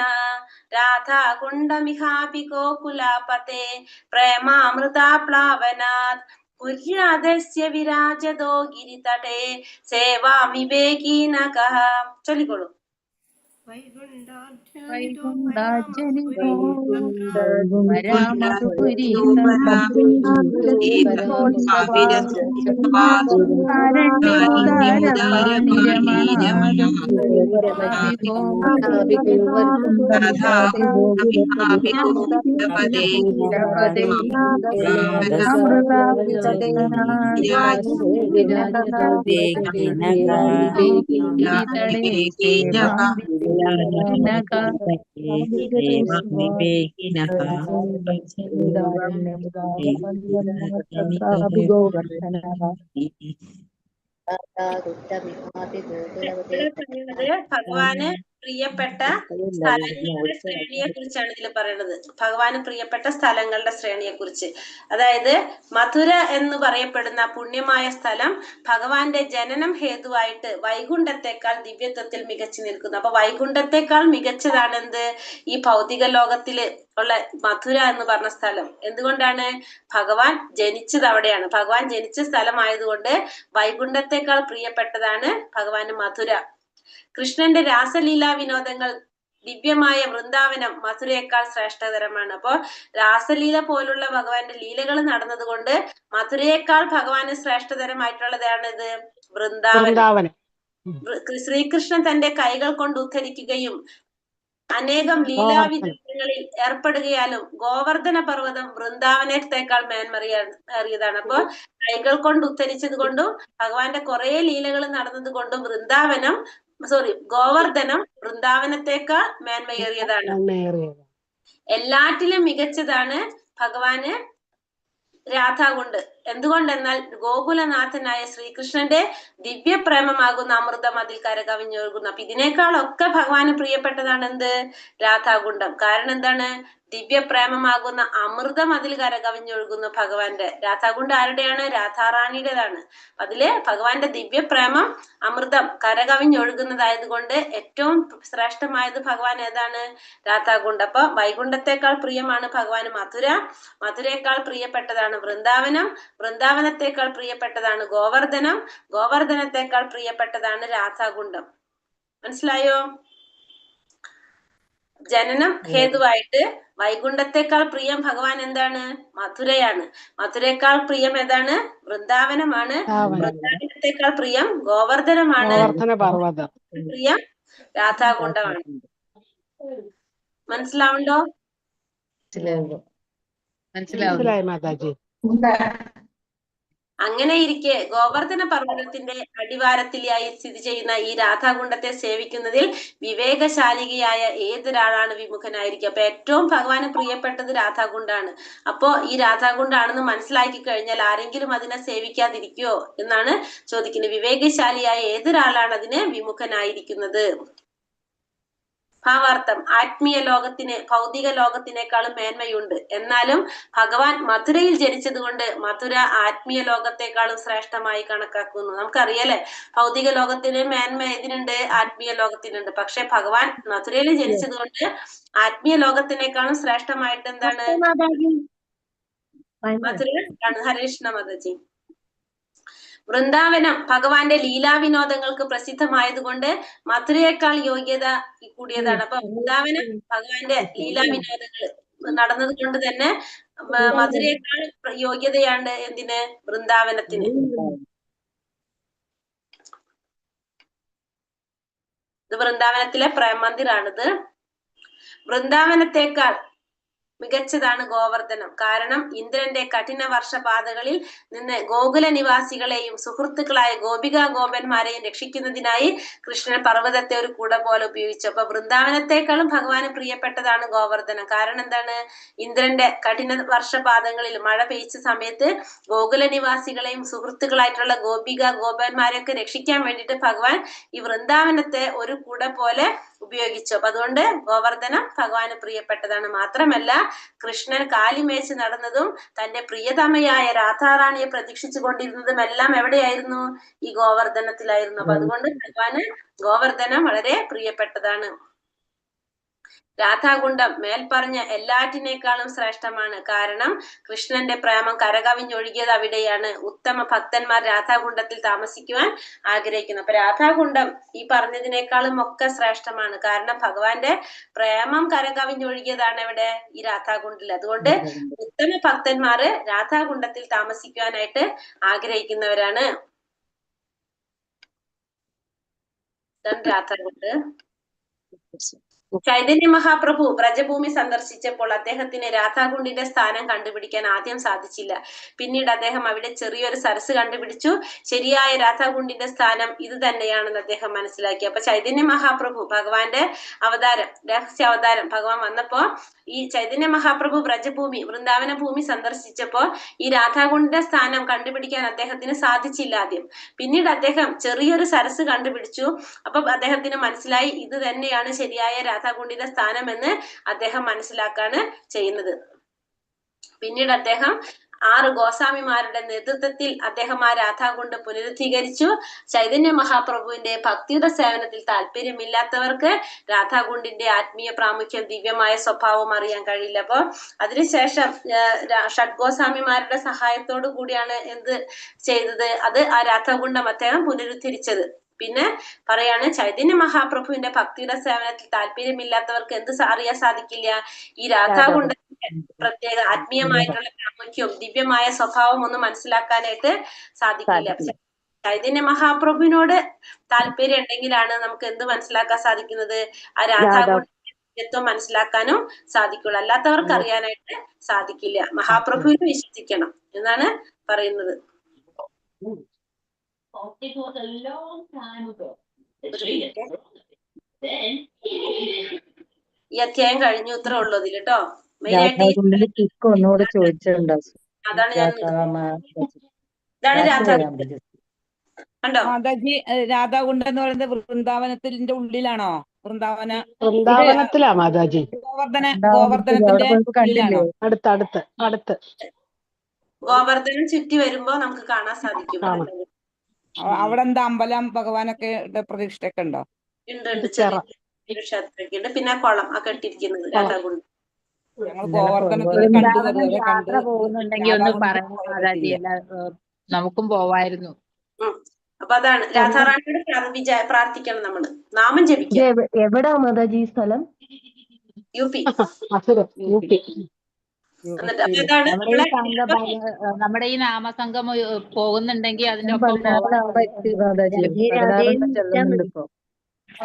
രാധാകുണ്ഡമിഹാപി ഗോകുലാപതേ പ്രേമാമൃതാപ്ലാവനാത് കുര്യാദസ്യ വിരാജതോ ഗിരിതടേ സേവാം വിവേകീനകഃ. ചൊല്ലിക്കോളൂ. ഇവിടെ പറയുന്നത് ഭഗവാന് പ്രിയപ്പെട്ട സ്ഥലങ്ങളുടെ ശ്രേണിയെ കുറിച്ചാണ് ഇതിൽ പറയുന്നത്. ഭഗവാന് പ്രിയപ്പെട്ട സ്ഥലങ്ങളുടെ ശ്രേണിയെ കുറിച്ച്. അതായത് മധുര എന്ന് പറയപ്പെടുന്ന പുണ്യമായ സ്ഥലം ഭഗവാന്റെ ജനനം ഹേതുവായിട്ട് വൈകുണ്ഠത്തെക്കാൾ ദിവ്യത്വത്തിൽ മികച്ചു നിൽക്കുന്നു. അപ്പൊ വൈകുണ്ഠത്തെക്കാൾ മികച്ചതാണ് എന്ത്? ഈ ഭൗതിക ലോകത്തില് ഉള്ള മധുര എന്ന് പറഞ്ഞ സ്ഥലം. എന്തുകൊണ്ടാണ്? ഭഗവാൻ ജനിച്ചത് അവിടെയാണ്. ഭഗവാൻ ജനിച്ച സ്ഥലമായതുകൊണ്ട് വൈകുണ്ഠത്തെക്കാൾ പ്രിയപ്പെട്ടതാണ് ഭഗവാന് മധുര. കൃഷ്ണന്റെ രാസലീലാ വിനോദങ്ങൾ ദിവ്യമായ വൃന്ദാവനം മധുരയേക്കാൾ ശ്രേഷ്ഠതരമാണ്. അപ്പോ രാസലീല പോലുള്ള ഭഗവാന്റെ ലീലകൾ നടന്നതുകൊണ്ട് മധുരയേക്കാൾ ഭഗവാന് ശ്രേഷ്ഠതരമായിട്ടുള്ളതാണ് ഇത് വൃന്ദാവനം. ശ്രീകൃഷ്ണൻ തന്റെ കൈകൾ കൊണ്ട് ഉദ്ധരിക്കുകയും അനേകം ലീലാവിനോദങ്ങളിൽ ഏർപ്പെടുകയാലും ഗോവർദ്ധന പർവ്വതം വൃന്ദാവനത്തെക്കാൾ മേന്മറിയേറിയതാണ്. അപ്പൊ കൈകൾ കൊണ്ട് ഉദ്ധരിച്ചത് കൊണ്ടും ഭഗവാന്റെ കുറെ ലീലകൾ നടന്നത് കൊണ്ടും ഗോവർദ്ധനം വൃന്ദാവനത്തെക്കാൾ മേന്മയേറിയതാണ്. എല്ലാറ്റിലും മികച്ചതാണ് ഭഗവാന് രാധാകുണ്ട്. എന്തുകൊണ്ടെന്നാൽ ഗോകുലനാഥനായ ശ്രീകൃഷ്ണന്റെ ദിവ്യപ്രേമമാകുന്ന അമൃതം അതിൽ കരകവിഞ്ഞൊഴുകുന്നു. അപ്പൊ ഇതിനേക്കാളൊക്കെ ഭഗവാന് പ്രിയപ്പെട്ടതാണ് എന്ത്? രാധാകുണ്ഡം. കാരണം എന്താണ്? ദിവ്യപ്രേമമാകുന്ന അമൃതം അതിൽ കരകവിഞ്ഞൊഴുകുന്നു ഭഗവാന്റെ. രാധാകുണ്ഡം ആരുടെയാണ്? രാധാറാണിയുടേതാണ്. അതില് ഭഗവാന്റെ ദിവ്യപ്രേമം അമൃതം കരകവിഞ്ഞൊഴുകുന്നതായത് ഏറ്റവും ശ്രേഷ്ഠമായത് ഭഗവാൻ ഏതാണ്? രാധാകുണ്ഡം. അപ്പൊ വൈകുണ്ഠത്തെക്കാൾ പ്രിയമാണ് ഭഗവാന് മധുര. മധുരയേക്കാൾ പ്രിയപ്പെട്ടതാണ് വൃന്ദാവനം. വൃന്ദാവനത്തെക്കാൾ പ്രിയപ്പെട്ടതാണ് ഗോവർദ്ധനം. ഗോവർദ്ധനത്തെക്കാൾ പ്രിയപ്പെട്ടതാണ് രാധാകുണ്ഡം. മനസ്സിലായോ? ജനനം ഹേതുവായിട്ട് വൈകുണ്ഠത്തെക്കാൾ പ്രിയം ഭഗവാൻ എന്താണ്? മധുരയാണ്. മധുരയേക്കാൾ പ്രിയം ഏതാണ്? വൃന്ദാവനമാണ്. വൃന്ദാവനത്തെക്കാൾ പ്രിയം ഗോവർദ്ധനമാണ്. പ്രിയം രാധാകുണ്ഡമാണ്. മനസ്സിലാവുണ്ടോ? മനസ്സിലായി മാതാജി. അങ്ങനെ ഇരിക്കെ ഗോവർദ്ധന പർവ്വതത്തിന്റെ അടിവാരത്തിലായി സ്ഥിതി ചെയ്യുന്ന ഈ രാധാകുണ്ഡത്തെ സേവിക്കുന്നതിൽ വിവേകശാലികയായ ഏതൊരാളാണ് വിമുഖനായിരിക്കുക. അപ്പൊ ഏറ്റവും ഭഗവാന് പ്രിയപ്പെട്ടത് രാധാകുണ്ഡാണ്. അപ്പോ ഈ രാധാകുണ്ഡാണെന്ന് മനസ്സിലാക്കി കഴിഞ്ഞാൽ ആരെങ്കിലും അതിനെ സേവിക്കാതിരിക്കുവോ എന്നാണ് ചോദിക്കുന്നത്. വിവേകശാലിയായ ഏതൊരാളാണ് അതിന് വിമുഖനായിരിക്കുന്നത്? ഭാവാർത്ഥം: ആത്മീയ ലോകത്തിന് ഭൗതിക ലോകത്തിനേക്കാളും മേന്മയുണ്ട്. എന്നാലും ഭഗവാൻ മധുരയിൽ ജനിച്ചത് കൊണ്ട് മധുര ആത്മീയ ലോകത്തെക്കാളും ശ്രേഷ്ഠമായി കണക്കാക്കുന്നു. നമുക്കറിയാലേ, ഭൗതിക ലോകത്തിന് മേന്മ ഇതിനുണ്ട്, ആത്മീയ ലോകത്തിനുണ്ട്. പക്ഷെ ഭഗവാൻ മധുരയിൽ ജനിച്ചത് കൊണ്ട് ആത്മീയ ലോകത്തിനേക്കാളും ശ്രേഷ്ഠമായിട്ട് എന്താണ്? മധുര ആണ്. ഹരേഷ്ണ മാതാജി. വൃന്ദാവനം ഭഗവാന്റെ ലീലാവിനോദങ്ങൾക്ക് പ്രസിദ്ധമായതുകൊണ്ട് മധുരയേക്കാൾ യോഗ്യത കൂടിയതാണ്. അപ്പൊ വൃന്ദാവനം ഭഗവാന്റെ ലീലാവിനോദങ്ങൾ നടന്നത് കൊണ്ട് തന്നെ മധുരയേക്കാൾ യോഗ്യതയാണ് എന്തിന്? വൃന്ദാവനത്തിന്. ഇത് വൃന്ദാവനത്തിലെ പ്രേമമന്ദിറാണിത്. വൃന്ദാവനത്തെക്കാൾ മികച്ചതാണ് ഗോവർദ്ധനം. കാരണം ഇന്ദ്രന്റെ കഠിന വർഷപാതകളിൽ നിന്ന് ഗോകുല നിവാസികളെയും സുഹൃത്തുക്കളായ ഗോപികാ ഗോപന്മാരെയും രക്ഷിക്കുന്നതിനായി കൃഷ്ണൻ പർവ്വതത്തെ ഒരു കുട പോലെ ഉപയോഗിച്ചു. അപ്പൊ വൃന്ദാവനത്തെക്കാളും ഭഗവാന് പ്രിയപ്പെട്ടതാണ് ഗോവർദ്ധനം. കാരണം എന്താണ്? ഇന്ദ്രന്റെ കഠിന വർഷപാതങ്ങളിൽ മഴ പെയ്ച്ച സമയത്ത് ഗോകുല നിവാസികളെയും സുഹൃത്തുക്കളായിട്ടുള്ള ഗോപികാ ഗോപന്മാരെയൊക്കെ രക്ഷിക്കാൻ വേണ്ടിയിട്ട് ഭഗവാൻ ഈ വൃന്ദാവനത്തെ ഒരു കുട പോലെ ഉപയോഗിച്ചു. അപ്പൊ അതുകൊണ്ട് ഗോവർദ്ധനം ഭഗവാന് പ്രിയപ്പെട്ടതാണ്. മാത്രമല്ല കൃഷ്ണൻ കാലിമേച്ച് നടന്നതും തന്റെ പ്രിയതമയായ രാധാറാണിയെ പ്രതീക്ഷിച്ചു കൊണ്ടിരുന്നതും എല്ലാം എവിടെയായിരുന്നു? ഈ ഗോവർദ്ധനത്തിലായിരുന്നു. അപ്പൊ അതുകൊണ്ട് ഭഗവാന് ഗോവർദ്ധനം വളരെ പ്രിയപ്പെട്ടതാണ്. രാധാകുണ്ഡം മേൽപ്പറഞ്ഞ എല്ലാറ്റിനേക്കാളും ശ്രേഷ്ഠമാണ്. കാരണം കൃഷ്ണന്റെ പ്രേമം കരകവിഞ്ഞൊഴുകിയത് അവിടെയാണ്. ഉത്തമ ഭക്തന്മാർ രാധാകുണ്ഡത്തിൽ താമസിക്കുവാൻ ആഗ്രഹിക്കുന്നു. അപ്പൊ രാധാകുണ്ഡം ഈ പറഞ്ഞതിനേക്കാളും ഒക്കെ ശ്രേഷ്ഠമാണ്. കാരണം ഭഗവാന്റെ പ്രേമം കരകവിഞ്ഞൊഴുകിയതാണ് എവിടെ? ഈ രാധാകുണ്ഡിൽ. അതുകൊണ്ട് ഉത്തമ ഭക്തന്മാര് രാധാകുണ്ഡത്തിൽ താമസിക്കുവാനായിട്ട് ആഗ്രഹിക്കുന്നവരാണ്. രാധാകുണ്ട്. ചൈതന്യ മഹാപ്രഭു ബ്രജഭൂമി സന്ദർശിച്ചപ്പോൾ അദ്ദേഹത്തിന് രാധാകുണ്ടിന്റെ സ്ഥാനം കണ്ടുപിടിക്കാൻ ആദ്യം സാധിച്ചില്ല. പിന്നീട് അദ്ദേഹം അവിടെ ചെറിയൊരു സരസ് കണ്ടുപിടിച്ചു. ശരിയായ രാധാകുണ്ടിന്റെ സ്ഥാനം ഇത് തന്നെയാണെന്ന് അദ്ദേഹം മനസ്സിലാക്കി. അപ്പൊ ചൈതന്യ മഹാപ്രഭു ഭഗവാന്റെ അവതാരം, രഹസ്യ അവതാരം ഭഗവാൻ വന്നപ്പോ ഈ ചൈതന്യ മഹാപ്രഭു ബ്രജഭൂമി വൃന്ദാവന ഭൂമി സന്ദർശിച്ചപ്പോ ഈ രാധാകുണ്ടിന്റെ സ്ഥാനം കണ്ടുപിടിക്കാൻ അദ്ദേഹത്തിന് സാധിച്ചില്ല ആദ്യം. പിന്നീട് അദ്ദേഹം ചെറിയൊരു സരസ് കണ്ടുപിടിച്ചു. അപ്പൊ അദ്ദേഹത്തിന് മനസ്സിലായി ഇത് തന്നെയാണ് ശരിയായ രാധാകുണ്ടിന്റെ സ്ഥാനം എന്ന് അദ്ദേഹം മനസ്സിലാക്കാണ് ചെയ്യുന്നത്. പിന്നീട് അദ്ദേഹം 6 ഗോസ്വാമിമാരുടെ നേതൃത്വത്തിൽ അദ്ദേഹം ആ രാധാകുണ്ട് പുനരുദ്ധീകരിച്ചു. ചൈതന്യ മഹാപ്രഭുവിന്റെ ഭക്തിയുടെ സേവനത്തിൽ താല്പര്യമില്ലാത്തവർക്ക് രാധാകുണ്ടിന്റെ ആത്മീയ പ്രാമുഖ്യം, ദിവ്യമായ സ്വഭാവം അറിയാൻ കഴിയില്ല. അപ്പൊ അതിനുശേഷം ഷഡ്ഗോസ്വാമിമാരുടെ സഹായത്തോടു കൂടിയാണ് എന്ത് ചെയ്തത്, അത് ആ രാധാകുണ്ടം അദ്ദേഹം പുനരുദ്ധരിച്ചത്. പിന്നെ പറയാണ് ചൈതന്യ മഹാപ്രഭുവിന്റെ ഭക്തിയുടെ സേവനത്തിൽ താല്പര്യമില്ലാത്തവർക്ക് എന്ത് അറിയാൻ സാധിക്കില്ല, ഈ രാധാകുണ്ടത്തിന്റെ പ്രത്യേക ആത്മീയമായിട്ടുള്ള പ്രാമുഖ്യവും ദിവ്യമായ സ്വഭാവം ഒന്നും മനസ്സിലാക്കാനായിട്ട് സാധിക്കില്ല. ചൈതന്യ മഹാപ്രഭുവിനോട് താല്പര്യം ഉണ്ടെങ്കിലാണ് നമുക്ക് എന്ത് മനസ്സിലാക്കാൻ സാധിക്കുന്നത്, ആ രാധാകുണ്ടത്തിന്റെ ദിവ്യത്വം മനസ്സിലാക്കാനും സാധിക്കുള്ളൂ. അല്ലാത്തവർക്ക് അറിയാനായിട്ട് സാധിക്കില്ല. മഹാപ്രഭുവിനെ വിശ്വസിക്കണം എന്നാണ് പറയുന്നത്. ഈ അധ്യായം കഴിഞ്ഞു, ഇത്രേ ഉള്ളൂ അതിൽ കേട്ടോ. മെയിനായിട്ട് ഒന്നുകൂടെ ചോദിച്ചിട്ടുണ്ടോ? അതാണ് ഞാൻ ഇതാണ് രാധാകുണ്ട് കണ്ടോ. മാതാജി, രാധാകുണ്ട് എന്ന് പറയുന്നത് വൃന്ദാവനത്തിന്റെ ഉള്ളിലാണോ? വൃന്ദാവനത്തിലാ മാതാജി. ഗോവർദ്ധനത്തിന്റെ ഉള്ളിലാണോ? അടുത്ത് ഗോവർദ്ധനം ചുറ്റി വരുമ്പോ നമുക്ക് കാണാൻ സാധിക്കും. അവിടെ എന്താ അമ്പലം, ഭഗവാനൊക്കെ പ്രതിഷ്ഠയൊക്കെ ഉണ്ടോ? ഉണ്ട്, ചെറിയ ക്ഷേത്രമൊക്കെ ഉണ്ട്. പിന്നെ കുളം ആ കെട്ടിയിരിക്കുന്നത് രാധാകുണ്ട്. ഞങ്ങൾ ഗോവർദ്ധനത്തിൽ യാത്ര പോകുന്നുണ്ടെങ്കിൽ ഒന്ന് പറയണം മാതാജി, നമുക്കും പോവായിരുന്നു. അപ്പൊ അതാണ് രാധാറാണിയോട് പ്രാർത്ഥിക്കണം, നമ്മള് നാമം ജപിക്കാം. എവിടാ മാതാജി സ്ഥലം? UP. നമ്മുടെ ഈ നാമസംഘം പോകുന്നുണ്ടെങ്കിൽ അതിന്റെ ഒപ്പം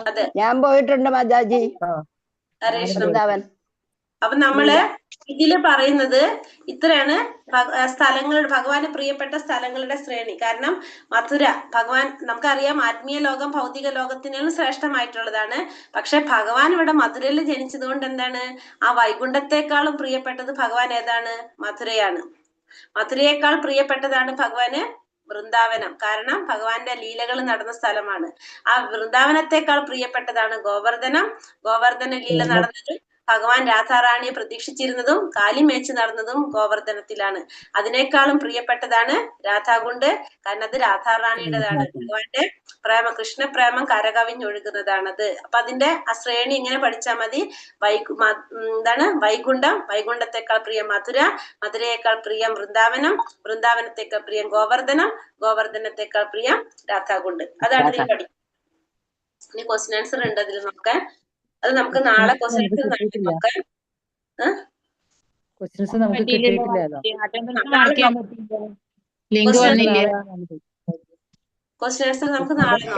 അതെ, ഞാൻ പോയിട്ടുണ്ട് മാതാജി. വൃന്ദാവൻ. അപ്പൊ നമ്മള് ഇതില് പറയുന്നത് ഇത്രയാണ് സ്ഥലങ്ങളുടെ, ഭഗവാന് പ്രിയപ്പെട്ട സ്ഥലങ്ങളുടെ ശ്രേണി. കാരണം മഥുര ഭഗവാൻ, നമുക്കറിയാം ആത്മീയ ലോകം ഭൗതിക ലോകത്തിനും ശ്രേഷ്ഠമായിട്ടുള്ളതാണ്. പക്ഷെ ഭഗവാൻ ഇവിടെ മധുരയിൽ ജനിച്ചത് കൊണ്ട് എന്താണ്, ആ വൈകുണ്ഠത്തെക്കാളും പ്രിയപ്പെട്ടത് ഭഗവാൻ ഏതാണ്? മധുരയാണ്. മധുരയേക്കാൾ പ്രിയപ്പെട്ടതാണ് ഭഗവാന് വൃന്ദാവനം. കാരണം ഭഗവാന്റെ ലീലകൾ നടന്ന സ്ഥലമാണ്. ആ വൃന്ദാവനത്തെക്കാൾ പ്രിയപ്പെട്ടതാണ് ഗോവർദ്ധനം. ഗോവർദ്ധന ലീല നടന്നത് ഭഗവാൻ രാധാറാണിയെ പ്രതീക്ഷിച്ചിരുന്നതും കാലിമേച്ച് നടന്നതും ഗോവർദ്ധനത്തിലാണ്. അതിനേക്കാളും പ്രിയപ്പെട്ടതാണ് രാധാകുണ്ട്. കാരണം അത് രാധാറാണിയുടേതാണ്. ഭഗവാന്റെ കൃഷ്ണപ്രേമം കരകവിഞ്ഞൊഴുകുന്നതാണത്. അപ്പൊ അതിന്റെ ആ ശ്രേണി ഇങ്ങനെ പഠിച്ചാൽ മതി. എന്താണ് വൈകുണ്ഠം, വൈകുണ്ഠത്തെക്കാൾ പ്രിയം മധുര, മധുരയേക്കാൾ പ്രിയം വൃന്ദാവനം, വൃന്ദാവനത്തെക്കാൾ പ്രിയം ഗോവർദ്ധനം, ഗോവർദ്ധനത്തെക്കാൾ പ്രിയം രാധാകുണ്ട്. അതാണ് ഇതിൽ പഠിക്കുന്നത്. ഇനി ക്വസ്റ്റ്യൻ ആൻസർ ഉണ്ട് അതിൽ നോക്കാൻ. അത് നമുക്ക് നാളെ ക്വസ്റ്റ്യൻ ആൻസർ നോക്കാം. ക്വസ്റ്റ്യൻസ് നമുക്ക് കിട്ടിയിട്ടില്ലല്ലോ. ലിങ്ക് വന്നില്ല. ക്വസ്റ്റ്യൻ ആൻസർ നമുക്ക് നാളെ നോക്കാം.